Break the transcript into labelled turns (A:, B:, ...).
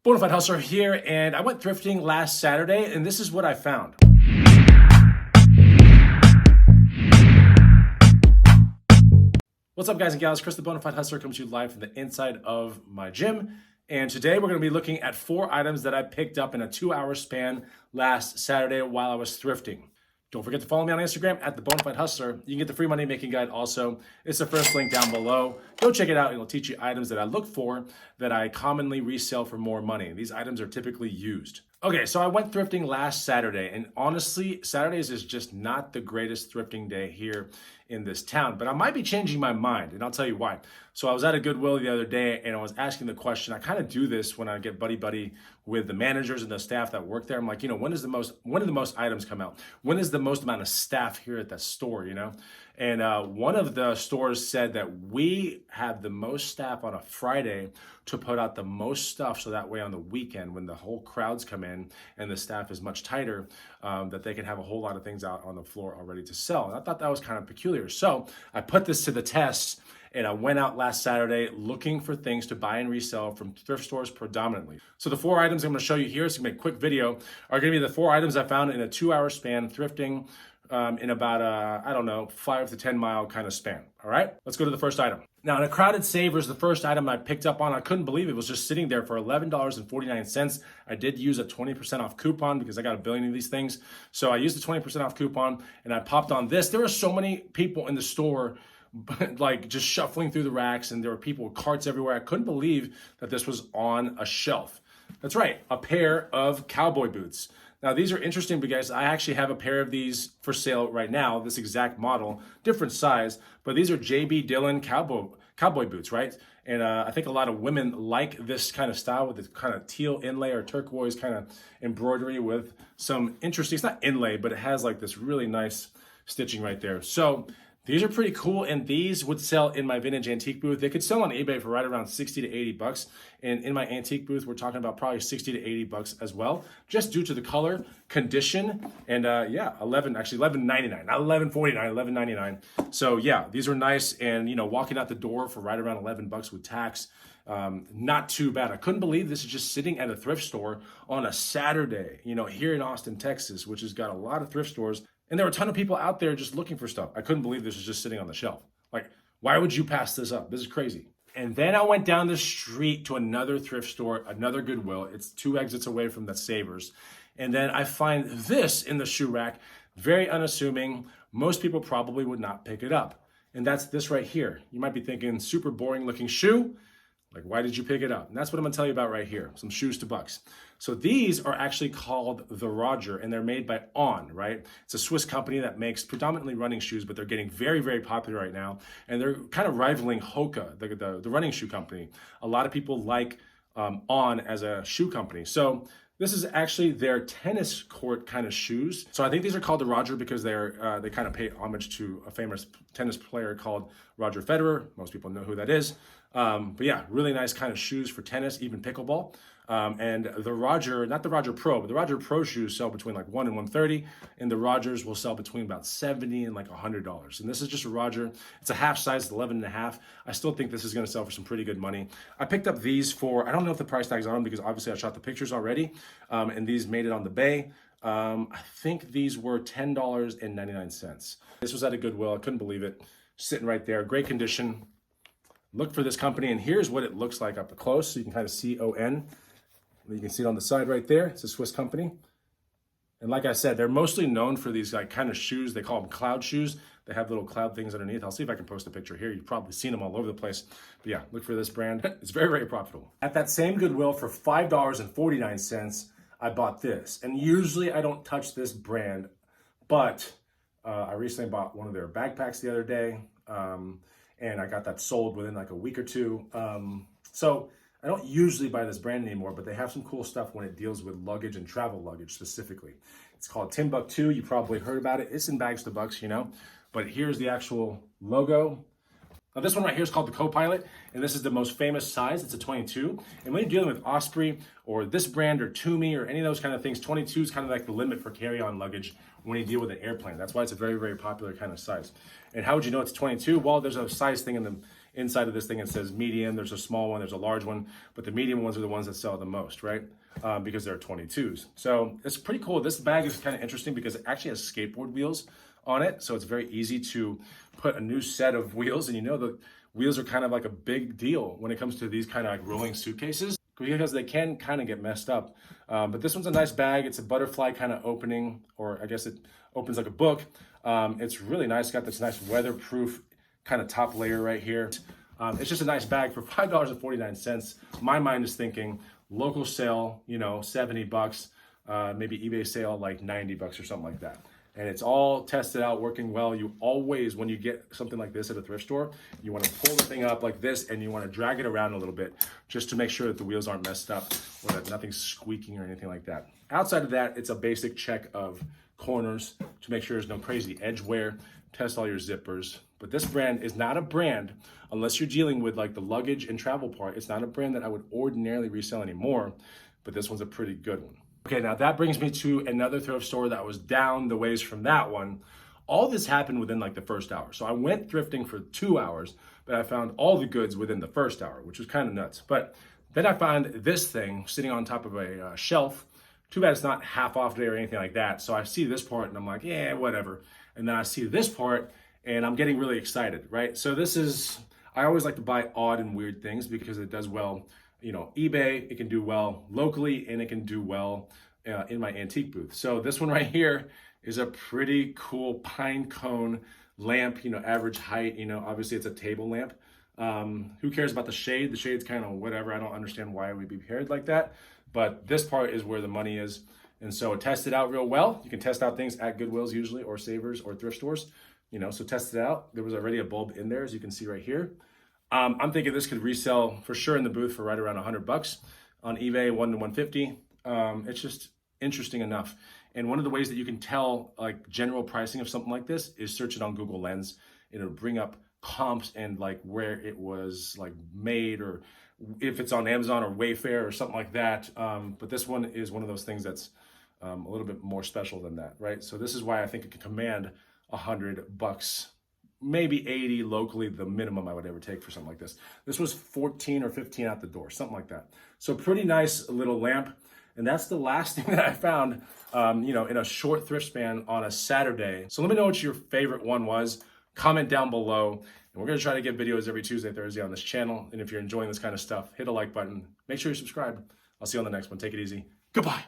A: Bonafide Hustler here, and I went thrifting last Saturday, and this is what I found. What's up, guys and gals? Chris the Bonafide Hustler comes to you live from the inside of my gym. And today we're going to be looking at 4 items that I picked up in a 2-hour span last Saturday while I was thrifting. Don't forget to follow me on Instagram at the Bonafide Hustler. You can get the free money making guide also. It's the first link down below. Go check it out. It'll teach you items that I look for that I commonly resell for more money. These items are typically used. Okay, so I went thrifting last Saturday, and honestly, Saturdays is just not the greatest thrifting day here in this town, but I might be changing my mind, and I'll tell you why. So I was at a Goodwill the other day, and I was asking the question. I kind of do this when I get buddy with the managers and the staff that work there. I'm like, when do the most items come out? When is the most amount of staff here at that store, And one of the stores said that we have the most staff on a Friday to put out the most stuff, so that way on the weekend when the whole crowds come in and the staff is much tighter, that they can have a whole lot of things out on the floor already to sell. And I thought that was kind of peculiar. So I put this to the test, and I went out last Saturday looking for things to buy and resell from thrift stores predominantly. So the 4 items I'm going to show you here, it's going to be a quick video, are going to be the 4 items I found in a 2-hour span thrifting in about 5 to 10 mile kind of span. All right, let's go to the first item. Now, in a crowded Savers, the first item I picked up on, I couldn't believe it was just sitting there for $11.49. I did use a 20% off coupon because I got a billion of these things. So I used the 20% off coupon and I popped on this. There were so many people in the store like just shuffling through the racks, and there were people with carts everywhere. I couldn't believe that this was on a shelf. That's right, a pair of cowboy boots. Now, these are interesting because I actually have a pair of these for sale right now, this exact model, different size, but these are JB Dillon cowboy boots, right? And I think a lot of women like this kind of style with this kind of teal inlay or turquoise kind of embroidery with some interesting, it's not inlay, but it has like this really nice stitching right there. So these are pretty cool, and these would sell in my vintage antique booth. They could sell on eBay for right around 60 to 80 bucks. And in my antique booth, we're talking about probably 60 to 80 bucks as well, just due to the color, condition, and $11.99, not $11.49, $11.99. So yeah, these are nice, and walking out the door for right around 11 bucks with tax, not too bad. I couldn't believe this is just sitting at a thrift store on a Saturday, here in Austin, Texas, which has got a lot of thrift stores. And there were a ton of people out there just looking for stuff. I couldn't believe this was just sitting on the shelf. Like, why would you pass this up? This is crazy. And then I went down the street to another thrift store, another Goodwill. It's 2 exits away from the Savers. And then I find this in the shoe rack, very unassuming. Most people probably would not pick it up. And that's this right here. You might be thinking, super boring looking shoe. Like, why did you pick it up? And that's what I'm gonna tell you about right here, some shoes to bucks. So these are actually called the Roger, and they're made by On, right? It's a Swiss company that makes predominantly running shoes, but they're getting very, very popular right now. And they're kind of rivaling Hoka, the running shoe company. A lot of people like On as a shoe company. So this is actually their tennis court kind of shoes. So I think these are called the Roger because they kind of pay homage to a famous tennis player called Roger Federer. Most people know who that is. But yeah, really nice kind of shoes for tennis, even pickleball. And the Roger, not the Roger Pro, but the Roger Pro shoes sell between like $1 and $130, and the Rogers will sell between about $70 and like $100. And this is just a Roger. It's a half size, it's 11 and a half. I still think this is going to sell for some pretty good money. I picked up these for, I don't know if the price tag's on them because obviously I shot the pictures already, and these made it on the bay. I think these were $10.99. This was at a Goodwill. I couldn't believe it. Sitting right there, great condition. Look for this company, and here's what it looks like up close. So you can kind of see ON. You can see it on the side right there. It's a Swiss company. And like I said, they're mostly known for these like kind of shoes. They call them cloud shoes. They have little cloud things underneath. I'll see if I can post a picture here. You've probably seen them all over the place. But yeah, look for this brand. It's very, very profitable. At that same Goodwill for $5.49, I bought this. And usually I don't touch this brand, but I recently bought one of their backpacks the other day. And I got that sold within like a week or two. So I don't usually buy this brand anymore, but they have some cool stuff when it deals with luggage and travel luggage specifically. It's called Timbuck 2. You probably heard about it. It's in bags to bucks, But here's the actual logo. Now this one right here is called the Co-Pilot, and this is the most famous size. It's a 22. And when you're dealing with Osprey or this brand or Toomey or any of those kind of things, 22 is kind of like the limit for carry-on luggage when you deal with an airplane. That's why it's a very, very popular kind of size. And how would you know it's 22? Well, there's a size thing inside of this thing it says medium. There's a small one, there's a large one, but the medium ones are the ones that sell the most, right? Because they're 22s. So it's pretty cool. This bag is kind of interesting because it actually has skateboard wheels on it. So it's very easy to put a new set of wheels. And you know, the wheels are kind of like a big deal when it comes to these kind of like rolling suitcases, because they can kind of get messed up. But this one's a nice bag. It's a butterfly kind of opening, or I guess it opens like a book. It's really nice. It's got this nice weatherproof kind of top layer right here. It's just a nice bag for $5.49. My mind is thinking local sale, you know, 70 bucks, maybe eBay sale like 90 bucks or something like that. And it's all tested out, working well. You always, when you get something like this at a thrift store, you want to pull the thing up like this and you want to drag it around a little bit just to make sure that the wheels aren't messed up or that nothing's squeaking or anything like that. Outside of that, it's a basic check of corners to make sure there's no crazy edge wear. Test all your zippers. But this brand is not a brand, unless you're dealing with like the luggage and travel part, it's not a brand that I would ordinarily resell anymore, but this one's a pretty good one. Okay, now that brings me to another thrift store that was down the ways from that one. All this happened within like the first hour. So I went thrifting for 2 hours, but I found all the goods within the first hour, which was kind of nuts. But then I found this thing sitting on top of a shelf. Too bad it's not half off day or anything like that. So I see this part and I'm like, yeah, whatever. And then I see this part and I'm getting really excited, right? So this is, I always like to buy odd and weird things because it does well, you know, eBay, it can do well locally, and it can do well in my antique booth. So this one right here is a pretty cool pine cone lamp, you know, average height, you know, obviously it's a table lamp. Who cares about the shade? The shade's kind of whatever. I don't understand why it would be paired like that, but this part is where the money is. And so test it out real well. You can test out things at Goodwills usually, or Savers, or thrift stores, you know, so test it out. There was already a bulb in there, as you can see right here. I'm thinking this could resell for sure in the booth for right around 100 bucks. On eBay, 1 to 150. It's just interesting enough. And one of the ways that you can tell like general pricing of something like this is search it on Google Lens. It'll bring up comps and like where it was like made, or if it's on Amazon or Wayfair or something like that. But this one is one of those things that's a little bit more special than that, right? So this is why I think it can command 100 bucks, maybe 80 locally, the minimum I would ever take for something like this. This was 14 or 15 out the door, something like that. So pretty nice little lamp. And that's the last thing that I found, you know, in a short thrift span on a Saturday. So let me know what your favorite one was. Comment down below. And we're going to try to get videos every Tuesday, Thursday on this channel. And if you're enjoying this kind of stuff, hit a like button. Make sure you subscribe. I'll see you on the next one. Take it easy. Goodbye.